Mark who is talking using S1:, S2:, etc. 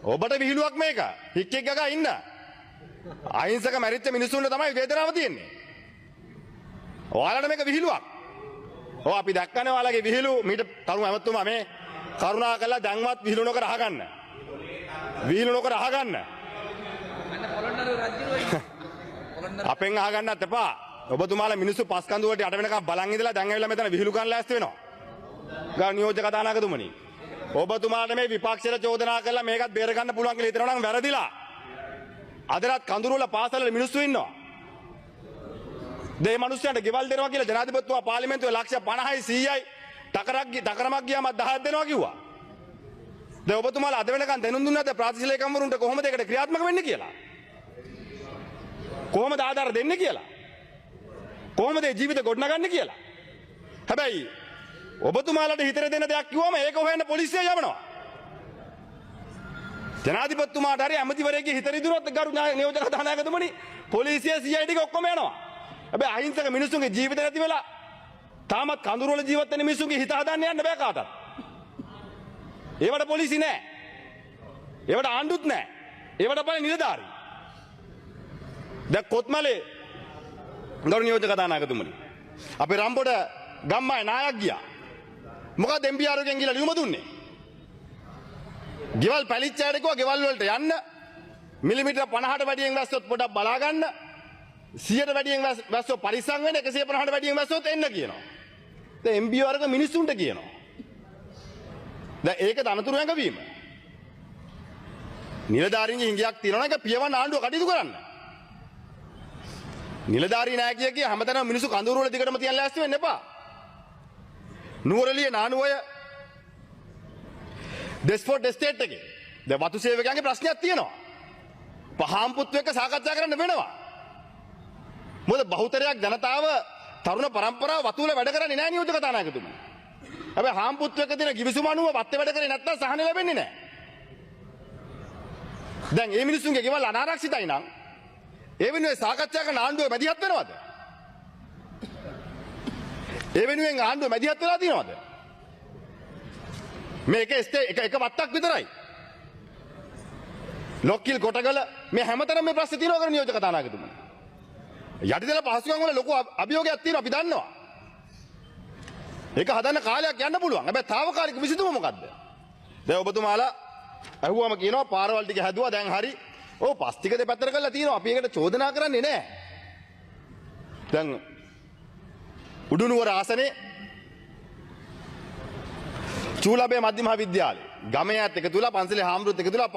S1: ඔබට විහිළුවක් මේක. හික්කෙක් ගගා ඉන්න. අහිංසක මැරිච්ච මිනිස්සුන්ට තමයි වේදනාව තියෙන්නේ. ඔයාලට මේක විහිළුවක්. ඔව් අපි දැක්කනේ ඔයාලගේ විහිළු මීට තරුණ ඇමතුමා මේ කරුණා කළා දැන්වත් විහිළු නොකර අහගන්න. විහිළු නොකර අහගන්න. අපෙන් අහගන්නත් එපා. ඔබතුමාලා මිනිස්සු පස් කඳුවට යට වෙනකම් බලන් ඉඳලා දැන් ඇවිල්ලා මෙතන විහිළු ගන්න ලෑස්ති වෙනවා. ගා නියෝජ්‍ය කතානායකතුමනි. ඔබතුමාට මේ විපක්ෂයට චෝදනා කළා මේකත් බේර ගන්න පුළුවන් කියලා හිතනවා නම් වැරදිලා. අදටත් කඳුරුවල පාසලවල මිනිස්සු ඉන්නවා. මේ මිනිස්සුන්ට ගෙවල් දෙනවා කියලා ජනාධිපතිතුමා පාර්ලිමේන්තුවේ ලක්ෂ 50යි 100යි ටකරක් ගියාම 10ක් දෙනවා කිව්වා. දැන් ඔබතුමාලා අද වෙනකන් දෙනුම් දුන්නේ නැද්ද ප්‍රාදේශීයකම්වරුන්ට කොහොමද ඒකට ක්‍රියාත්මක වෙන්නේ කියලා? කොහොමද ආධාර දෙන්නේ කියලා? කොහොමද ජීවිත ගොඩනගන්නේ කියලා? හැබැයි ඔබතුමාලට හිතර දෙන දෙයක් කිව්වම ඒක හොයන්න පොලිසිය යවනවා. ජනාධිපතිතුමාට හරි ඇමතිවරයෙක්ගේ හිතර ඉදුණොත් ගරු නියෝජක කතානායකතුමනි පොලිසිය CID ටික ඔක්කොම යනවා. හැබැයි අහිංසක මිනිස්සුන්ගේ ජීවිත නැති වෙලා තාමත් කඳුරුවල ජීවත් වෙන මිනිස්සුන්ගේ හිත හදන්න යන්න බෑ කාටවත්. ඒවට පොලිසි නෑ. ඒවට ආණ්ඩුත් නෑ. ඒවට බලන්නේ නිලධාරී. දැන් කොත්මලේ ගරු නියෝජක කතානායකතුමනි අපේ රම්බොඩ ගම්මාය නායක් ගියා. මොකද එම්පිආර්ගෙන් ගිහලා ලියුම දුන්නේ. ගෙවල් පැලිච්ච අයට කිව්වා ගෙවල් වලට යන්න මිලිමීටර 50ට වැඩියෙන් වැස්සොත් පොඩක් බලා ගන්න 100ට වැඩියෙන් වැස්සොත් පරිස්සම් වෙන්න 150ට වැඩියෙන් වැස්සොත් එන්න කියනවා. දැන් එම්පිආර්ග මිනිස්සුන්ට කියනවා. දැන් ඒක අනතුරු හැඟවීම. නිලධාරීන්ගේ හිඟයක් තියෙනවා නම් ඒක පියවන්න ආණ්ඩුව කටයුතු කරන්න. නිලධාරී නායකයෙක්ගේ හැමතැනම මිනිස්සු කඳවුරු වල දිගටම තියන්න ලෑස්ති වෙන්න එපා. නුවරඑළිය නානුවය ඩෙස්පෝට් එස්ටේට් එකේ දැන් වතු සේවකයන්ගේ ප්‍රශ්නයක් තියෙනවා. පහම්පුත්තු එක්ක සාකච්ඡා කරන්න වෙනවා. මොකද බහුතරයක් ජනතාව තරුණ පරම්පරාව වතු වල වැඩ කරන්නේ නැහැ නියෝජක කතානායකතුමනි. හැබැයි හාම්පුත්තු එක්ක තියෙන කිවිසුම අනුව වත්තේ වැඩ කරේ නැත්නම් සහන ලැබෙන්නේ නැහැ. දැන් මේ මිනිස්සුන්ගේ ගෙවල් අනාරක්ෂිතයි නම් ඒ වෙනුවෙන් සාකච්ඡා කරන ආණ්ඩුව මැදිහත් වෙනවද? ඒ වෙනුවෙන් ආණ්ඩුව මැදිහත් වෙලා තියෙනවද? මේක එක වත්තක් විතරයි. ලොක්කිල් කොටගල මේ හැමතැනම මේ ප්‍රශ්නේ තියෙනවා කර නියෝජක කතානායකතුමනි. යටිදල පහසුකම් වල ලොකු අභියෝගයක් තියෙනවා අපි දන්නවා. ඒක හදන්න කාලයක් යන්න පුළුවන්. හැබැයි తాවකාලික විසඳුම මොකද්ද? දැන් ඔබතුමාලා අහුවම කියනවා පාරවල් ටික හැදුවා දැන් හරි. ඔව් පස් ටික දෙපැත්තට කරලා තියෙනවා. අපි ඒකට චෝදනා කරන්නේ නැහැ. දැන් උඩුනුවර ආසනේ චූලබේ මධ්‍ය මහා විද්‍යාලය ගමේ ඇත් එකතු වෙලා පන්සලේ හාමුදුරුවොත් එකතු වෙලා